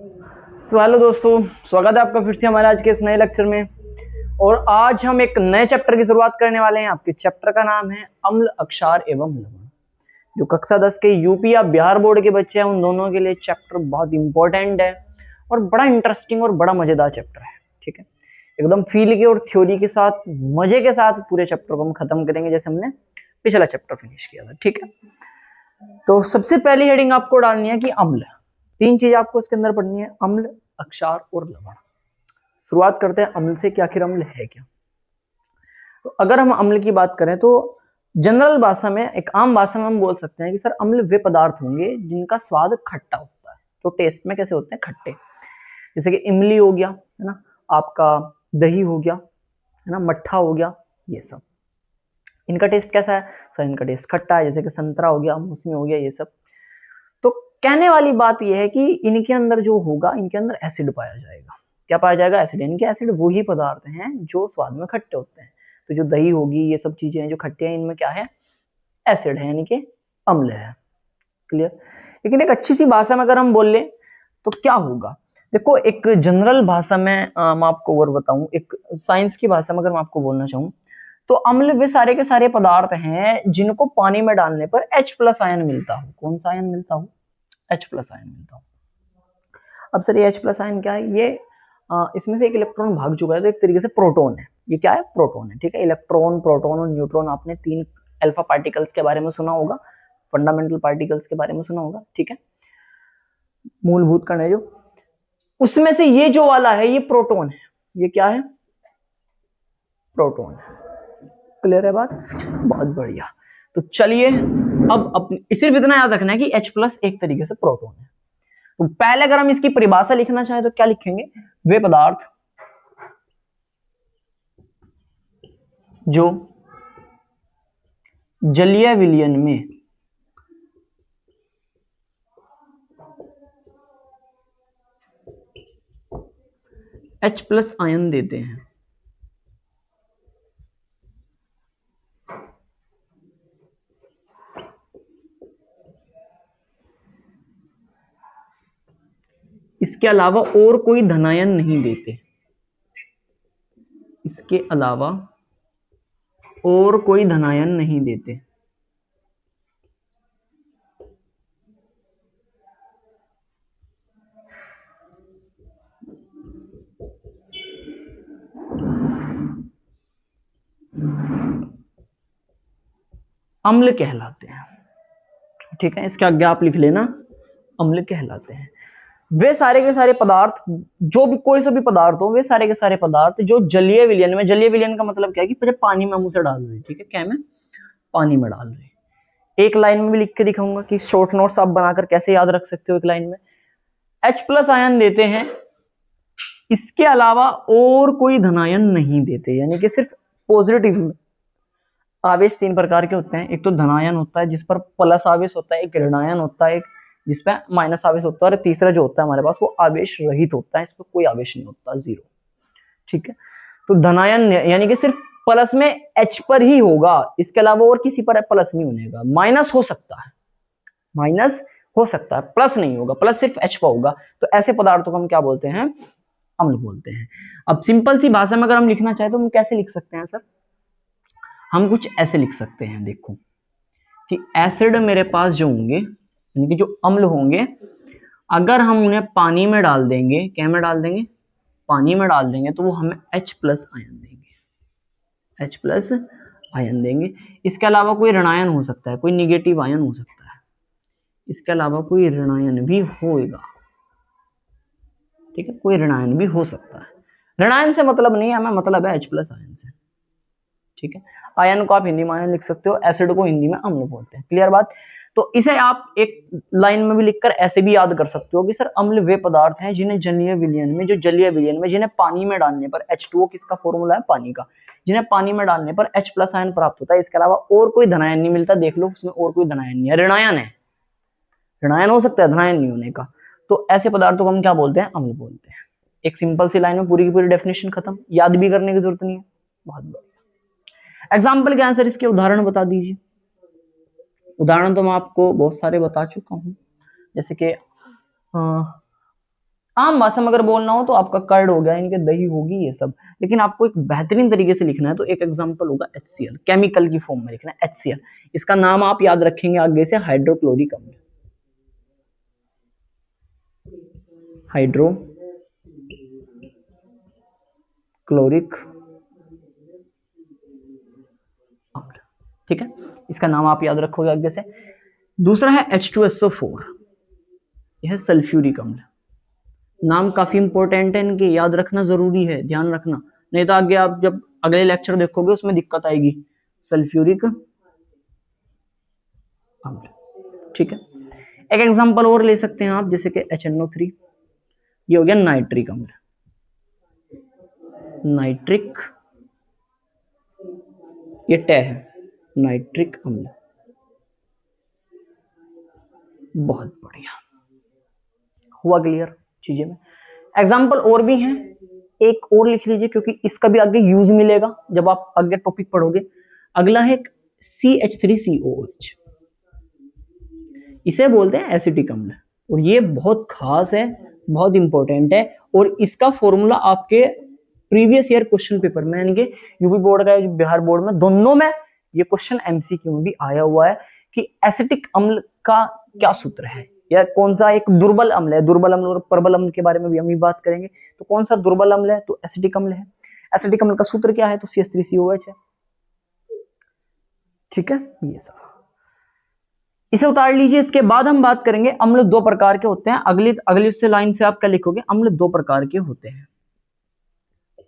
Hello दोस्तों, स्वागत है आपका फिर से हमारे आज के इस नए लेक्चर में। और आज हम एक नए चैप्टर की शुरुआत करने वाले हैं। आपके चैप्टर का नाम है अम्ल, अक्षार एवं लवण। जो कक्षा 10 के यूपी या बिहार बोर्ड के बच्चे हैं उन दोनों के लिए चैप्टर बहुत इंपॉर्टेंट है और बड़ा इंटरेस्टिंग और बड़ा मजेदार चैप्टर है। ठीक है, एकदम फील के और थ्योरी के साथ मजे के साथ पूरे चैप्टर को हम खत्म करेंगे जैसे हमने पिछला चैप्टर फिनिश किया था। ठीक है, तो सबसे पहली हेडिंग आपको डालनी है कि अम्ल। तीन चीज आपको इसके अंदर पढ़नी है, अम्ल, अक्षार और लवण। शुरुआत करते हैं अम्ल से कि आखिर अम्ल है क्या। तो अगर हम अम्ल की बात करें तो जनरल भाषा में, एक आम भाषा में हम बोल सकते हैं कि सर अम्ल वे पदार्थ होंगे जिनका स्वाद खट्टा होता है। तो टेस्ट में कैसे होते हैं? खट्टे। जैसे कि इमली हो गया, है ना, आपका दही हो गया, है ना, मट्ठा हो गया, ये सब। इनका टेस्ट कैसा है? सर इनका टेस्ट खट्टा है। जैसे कि संतरा हो गया, मौसमी हो गया, ये सब। तो कहने वाली बात यह है कि इनके अंदर जो होगा, इनके अंदर एसिड पाया जाएगा। क्या पाया जाएगा? एसिड। इनके एसिड वही पदार्थ हैं जो स्वाद में खट्टे होते हैं। तो जो दही होगी, ये सब चीजें हैं जो खट्टे हैं, इनमें क्या है? एसिड है, यानी कि अम्ल है। क्लियर? लेकिन एक अच्छी सी भाषा में अगर हम बोल लें तो क्या होगा? देखो, एक जनरल भाषा में मैं आपको और बताऊं, एक साइंस की भाषा में अगर मैं आपको बोलना चाहूं तो अम्ल वे सारे के सारे पदार्थ हैं जिनको पानी में डालने पर H+ आयन मिलता हो। कौन सा आयन मिलता हो? H+ आयन मिलता हो। अब सर ये H+ आयन क्या है? ये इसमें से एक इलेक्ट्रॉन भाग चुका है, तो एक तरीके से प्रोटॉन है। ये क्या है? प्रोटॉन है। ठीक है, इलेक्ट्रॉन, प्रोटॉन और न्यूट्रॉन, आपने 3 अल्फा पार्टिकल्स के बारे में सुना होगा, फंडामेंटल पार्टिकल्स के बारे में सुना होगा। ठीक है, मूलभूत कण है जो, उसमें से ये जो वाला है ये प्रोटॉन है। ये क्या है? प्रोटॉन है। क्लियर है बात? बहुत बढ़िया। तो चलिए, अब सिर्फ इतना याद रखना है कि H+ एक तरीके से प्रोटॉन है। तो पहले अगर हम इसकी परिभाषा लिखना चाहें तो क्या लिखेंगे? वे पदार्थ जो जलीय विलयन में H+ आयन देते हैं। इसके अलावा और कोई धनायन नहीं देते। इसके अलावा और कोई धनायन नहीं देते। अम्ल कहलाते हैं। ठीक है, इसके आगे आप लिख लेना, अम्ल कहलाते हैं। वे सारे के सारे पदार्थ, जो भी कोई सा भी पदार्थ हो, वे सारे के सारे पदार्थ जो जलीय विलयन में, जलीय विलयन का मतलब क्या है कि पहले पानी में हम उसे डाल रहे हैं। ठीक है, क्या में? पानी में डाल रहे हैं। एक लाइन में भी लिख के दिखाऊंगा कि शॉर्ट नोट्स आप बनाकर कैसे याद रख सकते हो एक लाइन में। H+ आयन देते हैं, इसके अलावा और कोई धनायन नहीं देते। यानी कि सिर्फ पॉजिटिव में। आवेश 3 प्रकार के होते हैं। एक तो धनायन होता है जिस पर प्लस आवेश होता है, एक ऋणायन होता है, एक जिस पर माइनस आवेश होता है, और तीसरा जो होता है हमारे पास वो आवेश रहित होता है, इस पर कोई आवेश नहीं होता, जीरो। ठीक है, तो धनायन यानी कि सिर्फ प्लस में H पर ही होगा, इसके अलावा और किसी पर प्लस नहीं होगा। माइनस हो सकता है, माइनस हो सकता है, प्लस नहीं होगा, प्लस सिर्फ H पर होगा। तो ऐसे पदार्थों को हम क्या बोलते हैं? अम्ल बोलते हैं। अब सिंपल सी भाषा में अगर हम लिखना चाहें तो हम कैसे लिख सकते हैं सर? हम कुछ ऐसे लिख सकते हैं, देखो कि एसिड मेरे पास जो होंगे, यानी कि जो अम्ल होंगे, अगर हम उन्हें पानी में डाल देंगे, क्या में डाल देंगे? पानी में डाल देंगे, तो वो हमें H+ आयन देंगे। H+ आयन देंगे। इसके अलावा कोई ऋणायन हो सकता है, कोई निगेटिव आयन हो सकता है, इसके अलावा कोई ऋणायन भी होगा। ठीक है, कोई ऋणायन भी हो सकता है। ऋणायन से मतलब नहीं है हमें, मतलब है H+ आयन से। ठीक है, आयन को आप हिंदी में आयन लिख सकते हो, एसिड को हिंदी में अम्ल बोलते हैं। क्लियर बात? तो इसे आप एक लाइन में भी लिखकर ऐसे भी याद कर सकते हो कि सर अम्ल वे पदार्थ हैं जिन्हें जलीय विलयन में, जो जलीय विलयन में, जिन्हें पानी में डालने पर, H2O किसका फॉर्मूला है? पानी का। जिन्हें पानी में डालने पर H+ आयन प्राप्त होता है, इसके अलावा और कोई धनायन नहीं मिलता। देख लो, उसमें और कोई धनायन नहीं है, ऋणायन है। ऋणायन हो सकता है, धनायन नहीं होने का। तो ऐसे पदार्थों को हम क्या बोलते हैं? अम्ल बोलते हैं। एक सिंपल सी लाइन में पूरी की पूरी डेफिनेशन खत्म, याद भी करने की जरूरत नहीं है। बहुत बढ़िया। एग्जाम्पल क्या है सर इसके? उदाहरण बता दीजिए। उदाहरण तो मैं आपको बहुत सारे बता चुका हूं, जैसे कि आम भाषा में अगर बोलना हो तो आपका कर्ड हो गया, इनके दही होगी, ये सब। लेकिन आपको एक बेहतरीन तरीके से लिखना है तो एक एग्जांपल होगा HCl, केमिकल की फॉर्म में लिखना है HCl। इसका नाम आप याद रखेंगे आगे से, हाइड्रोक्लोरिक अम्ल। हाइड्रो क्लोरिक अम्ल, ठीक है, इसका नाम आप याद रखोगे आगे से। दूसरा है H2SO4, यह सल्फ्यूरिक अम्ल। नाम काफी इंपॉर्टेंट है इनके, याद रखना जरूरी है, ध्यान रखना, नहीं तो आगे आप जब अगले लेक्चर देखोगे उसमें दिक्कत आएगी। सल्फ्यूरिक अम्ल, ठीक है। एक एग्जांपल और ले सकते हैं आप, जैसे कि HNO3, ये हो गया नाइट्रिक अम्ल। नाइट्रिक, ये टे है, नाइट्रिक अम्ल। बहुत बढ़िया, हुआ क्लियर चीजें में। एग्जाम्पल और भी हैं, एक और लिख लीजिए क्योंकि इसका भी आगे यूज मिलेगा जब आप आगे टॉपिक पढ़ोगे। अगला है CH3COH, इसे बोलते हैं एसिटिक अम्ल, और ये बहुत खास है, बहुत इंपॉर्टेंट है। और इसका फॉर्मूला आपके प्रीवियस ईयर क्वेश्चन पेपर में, यानी कि यूपी बोर्ड का, बिहार बोर्ड में, दोनों में ये क्वेश्चन MCQ में भी आया हुआ है कि एसिटिक अम्ल का क्या सूत्र है, या कौन सा एक दुर्बल अम्ल है। दुर्बल अम्ल और प्रबल अम्ल के बारे में भी हम बात करेंगे। तो कौन सा दुर्बल अम्ल है, तो एसिटिक अम्ल है। एसिटिक अम्ल का सूत्र क्या है, तो CH3COH है, ठीक है। ये सब इसे उतार लीजिए। इसके बाद हम बात करेंगे, अम्ल दो प्रकार के होते हैं। अगली अगली उससे लाइन से आप क्या लिखोगे, अम्ल दो प्रकार के होते हैं।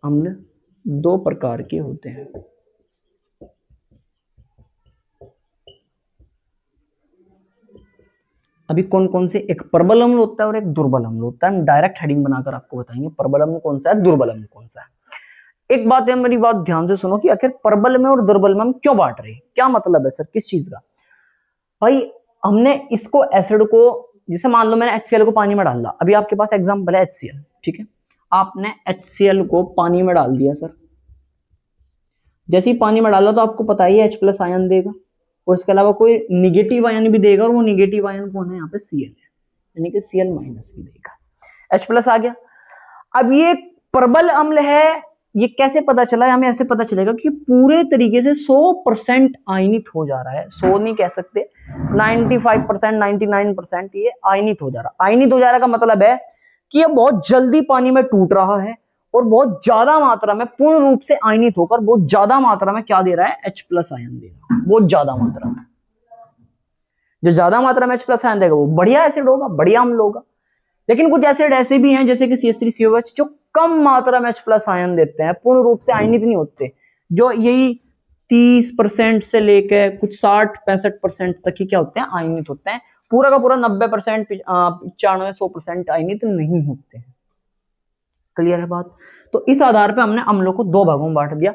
अम्ल दो प्रकार के होते हैं। अभी कौन कौन से, एक प्रबल अम्ल होता है और एक दुर्बल अम्ल होता है। हम डायरेक्ट हेडिंग बनाकर आपको बताएंगे प्रबल अम्ल कौन सा है, दुर्बल अम्ल कौन सा है। एक बात है, मेरी बात ध्यान से सुनो कि आखिर प्रबल में और दुर्बल में हम क्यों बांट रहे हैं, क्या मतलब है सर, किस चीज का। भाई हमने इसको एसिड को, जैसे मान लो मैंने HCl को पानी में डाल, अभी आपके पास एग्जांपल है HCl, ठीक है। आपने HCl को पानी में डाल दिया सर, जैसे ही पानी में डाला तो आपको पता ही है H+ आयन देगा, और इसके अलावा कोई निगेटिव आयन भी देगा, और वो निगेटिव आयन कौन है, यहाँ पे Cl है, यानी कि Cl- भी देगा, H+ आ गया। अब ये प्रबल अम्ल है, ये कैसे पता चला, हमें ऐसे पता चलेगा कि पूरे तरीके से 100% आयनित हो जा रहा है। 100 नहीं कह सकते, 95%, 99% ये आयनित हो जा रहा। आयनित हो जा रहा का मतलब है कि ये बहुत जल्दी पानी में टूट रहा है, और बहुत ज्यादा मात्रा में, पूर्ण रूप से आयनित होकर बहुत ज्यादा मात्रा में क्या दे रहा है, H+ आयन दे रहा है, बहुत ज्यादा मात्रा में। जो ज्यादा मात्रा में H+ आयन देगा वो बढ़िया एसिड होगा, बढ़िया अम्ल होगा। लेकिन कुछ एसिड ऐसे भी हैं जैसे कि CH3COH, जो कम मात्रा में H+ आयन देते हैं, पूर्ण रूप से आयनित नहीं होते, जो यही 30% से लेकर कुछ 60-65% तक ही क्या होते हैं, आयनित होते हैं। पूरा का पूरा 90%, 95-100% आयनित नहीं होते हैं। क्लियर है बात। तो इस आधार पर हमने अम्लों को दो भागों में बांट दिया।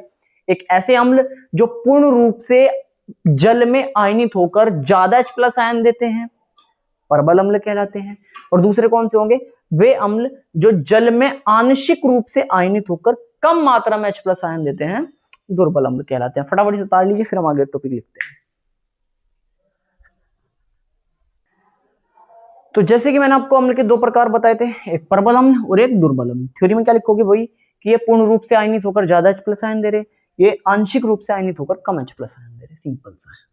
एक ऐसे अम्ल जो पूर्ण रूप से जल में आयनित होकर ज्यादा H+ आयन देते हैं, प्रबल अम्ल कहलाते हैं। और दूसरे कौन से होंगे, वे अम्ल जो जल में आंशिक रूप से आयनित होकर कम मात्रा में H+ आयन देते हैं, दुर्बल अम्ल कहलाते हैं। फटाफट से उतार लीजिए, फिर हम आगे टॉपिक लिखते हैं। तो जैसे कि मैंने आपको अम्ल के दो प्रकार बताए थे, एक प्रबल अम्ल और एक दुर्बल अम्ल। थ्योरी में क्या लिखोगे, वही कि ये पूर्ण रूप से आयनित होकर ज्यादा H+ आयन दे रहे, ये आंशिक रूप से आयनित होकर कम H+ आयन दे रहे, सिंपल सा है।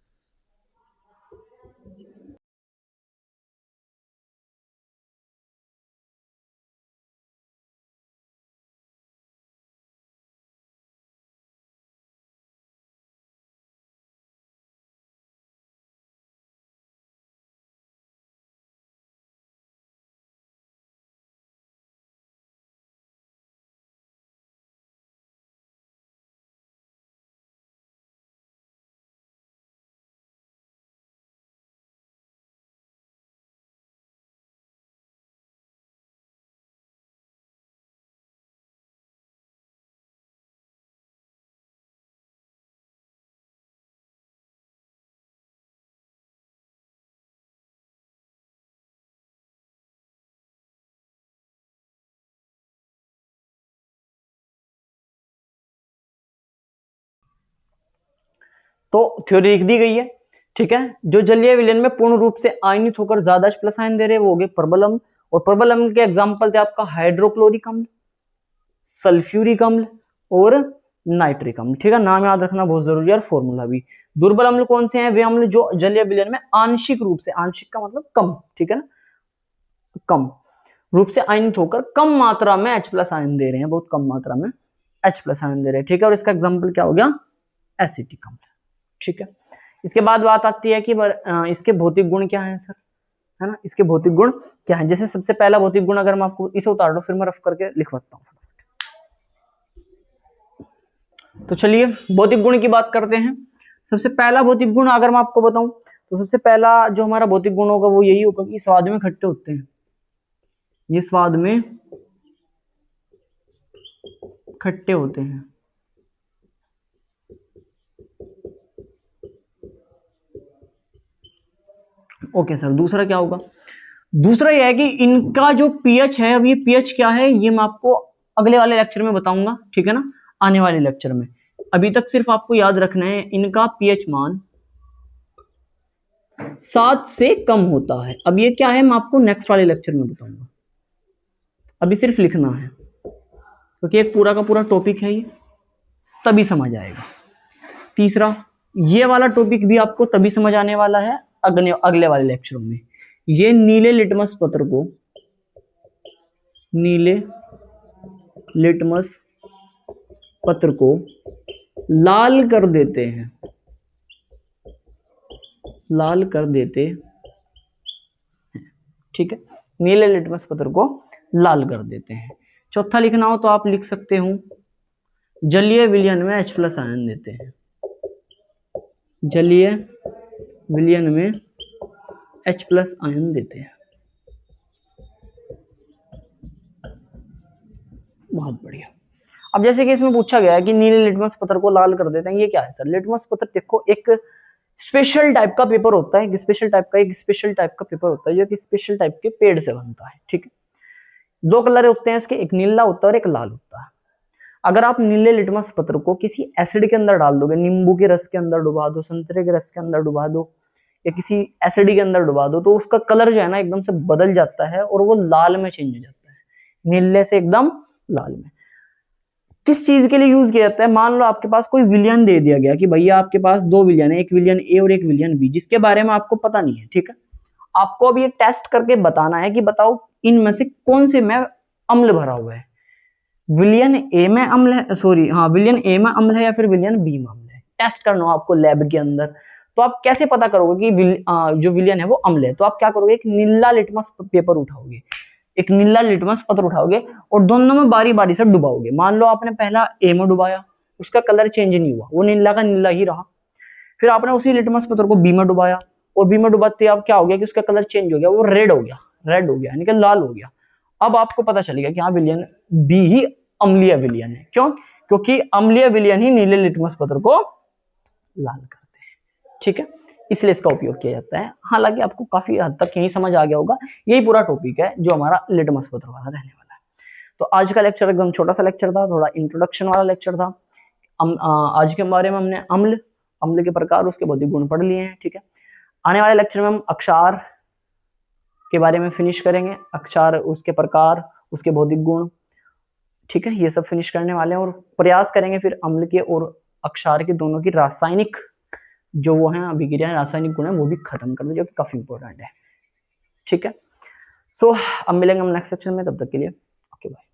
तो थ्योरी लिख दी गई है, ठीक है। जो जलीय विलयन में पूर्ण रूप से आयनित होकर ज्यादा H+ आयन दे रहे हैं वो हो गए प्रबल अम्ल, और प्रबल अम्ल के एग्जाम्पल थे आपका हाइड्रोक्लोरिक अम्ल, सल्फ्यूरिक अम्ल और नाइट्रिक अम्ल। ठीक है, नाम याद रखना बहुत जरूरी है और फॉर्मूला भी। दुर्बल अम्ल कौन से हैं? वे अम्ल जो जलीय विलयन में आंशिक रूप से, आंशिक का मतलब कम, ठीक है ना, कम रूप से आयनित होकर कम मात्रा में H प्लस आयन दे रहे हैं, बहुत कम मात्रा में H प्लस आयन दे रहे हैं। ठीक है, और इसका एग्जाम्पल क्या हो गया? एसिटिक अम्ल। ठीक है, इसके बाद बात आती है कि इसके भौतिक गुण क्या है सर, है ना, इसके भौतिक गुण क्या है। जैसे सबसे पहला भौतिक गुण अगर मैं आपको इसे उतार दो, फिर मैं रफ करके लिखवाता हूँ। तो चलिए भौतिक गुण की बात करते हैं। सबसे पहला भौतिक गुण अगर मैं आपको बताऊं तो सबसे पहला जो हमारा भौतिक गुण होगा वो यही होगा कि स्वाद में खट्टे होते हैं, ये स्वाद में खट्टे होते हैं। ओके सर, दूसरा क्या होगा? दूसरा यह है कि इनका जो पीएच है, अब ये पीएच क्या है ये मैं आपको अगले वाले लेक्चर में बताऊंगा, ठीक है ना, आने वाले लेक्चर में। अभी तक सिर्फ आपको याद रखना है इनका पीएच मान 7 से कम होता है। अब ये क्या है मैं आपको नेक्स्ट वाले लेक्चर में बताऊंगा, अभी सिर्फ लिखना है क्योंकि एक पूरा का पूरा टॉपिक है ये, तभी समझ आएगा। तीसरा, ये वाला टॉपिक भी आपको तभी समझ आने वाला है अगले वाले लेक्चरों में। ये नीले लिटमस पत्र को, नीले लिटमस पत्र को लाल कर देते हैं, लाल कर देते हैं। ठीक है, नीले लिटमस पत्र को लाल कर देते हैं। चौथा लिखना हो तो आप लिख सकते हो जलीय विलयन में H प्लस आयन देते हैं, जलीय विलयन में H प्लस आयन देते हैं। बहुत बढ़िया। अब जैसे कि इसमें पूछा गया है कि नीले लिटमस पत्र को लाल कर देते हैं, ये क्या है सर? लिटमस पत्र देखो एक स्पेशल टाइप का पेपर होता है, एक स्पेशल टाइप का पेपर होता है जो कि स्पेशल टाइप के पेड़ से बनता है। ठीक है, दो कलर होते हैं इसके, एक नीला होता है और एक लाल होता है। अगर आप नीले लिटमस पत्र को किसी एसिड के अंदर डाल दोगे, नींबू के रस के अंदर डुबा दो, संतरे के रस के अंदर डुबा दो, या किसी एसिड के अंदर डुबा दो, तो उसका कलर जो है ना एकदम से बदल जाता है और वो लाल में चेंज हो जाता है, नीले से एकदम लाल में। किस चीज के लिए यूज किया जाता है? मान लो आपके पास कोई विलयन दे दिया गया कि भैया आपके पास दो विलयन है, एक विलयन ए और एक विलयन बी, जिसके बारे में आपको पता नहीं है। ठीक है, आपको अब ये टेस्ट करके बताना है कि बताओ इनमें से कौन से में अम्ल भरा हुआ है, विलयन ए में अम्ल है, सॉरी हाँ, विलयन ए में अम्ल है या फिर विलयन बी में अम्ल है। टेस्ट करना हो आपको लैब के अंदर, तो आप कैसे पता करोगे कि जो विलयन है वो अम्ल है? तो आप क्या करोगे, एक नीला लिटमस पेपर उठाओगे, एक नीला लिटमस पत्र उठाओगे और दोनों में बारी बारी से डुबाओगे। मान लो आपने पहला ए में डुबाया, उसका कलर चेंज नहीं हुआ, वो नीला का नीला ही रहा। फिर आपने उसी लिटमस पत्र को बी में डुबाया और बी में डुबाते आप क्या हो गया कि उसका कलर चेंज हो गया, वो रेड हो गया, रेड हो गया यानी कि लाल हो गया। अब आपको पता चलेगा कि हाँ विलयन बी ही अम्लीय विलयन है। क्यों? क्योंकि अम्लीय विलयन ही नीले लिटमस पत्र को लाल करते हैं। ठीक है, इसलिए इसका उपयोग किया जाता है। हालांकि आपको काफी हद तक यही समझ आ गया होगा, यही पूरा टॉपिक है जो हमारा लिटमस पत्र वाला रहने वाला है। तो आज का लेक्चर एकदम छोटा सा लेक्चर था, थोड़ा इंट्रोडक्शन वाला लेक्चर था। आज के बारे में हमने अम्ल के प्रकार, उसके भौतिक गुण पढ़ लिए हैं। ठीक है, आने वाले लेक्चर में हम अक्षार के बारे में फिनिश करेंगे, अक्षार, उसके प्रकार, उसके भौतिक गुण। ठीक है, ये सब फिनिश करने वाले हैं और प्रयास करेंगे फिर अम्ल के और अक्षार के दोनों की रासायनिक जो वो है अभिक्रिया, रासायनिक गुण है वो भी खत्म कर दे, जो कि काफी इंपॉर्टेंट है। ठीक है, सो अब मिलेंगे हम नेक्स्ट सेक्शन में, तब तक के लिए ओके बाय।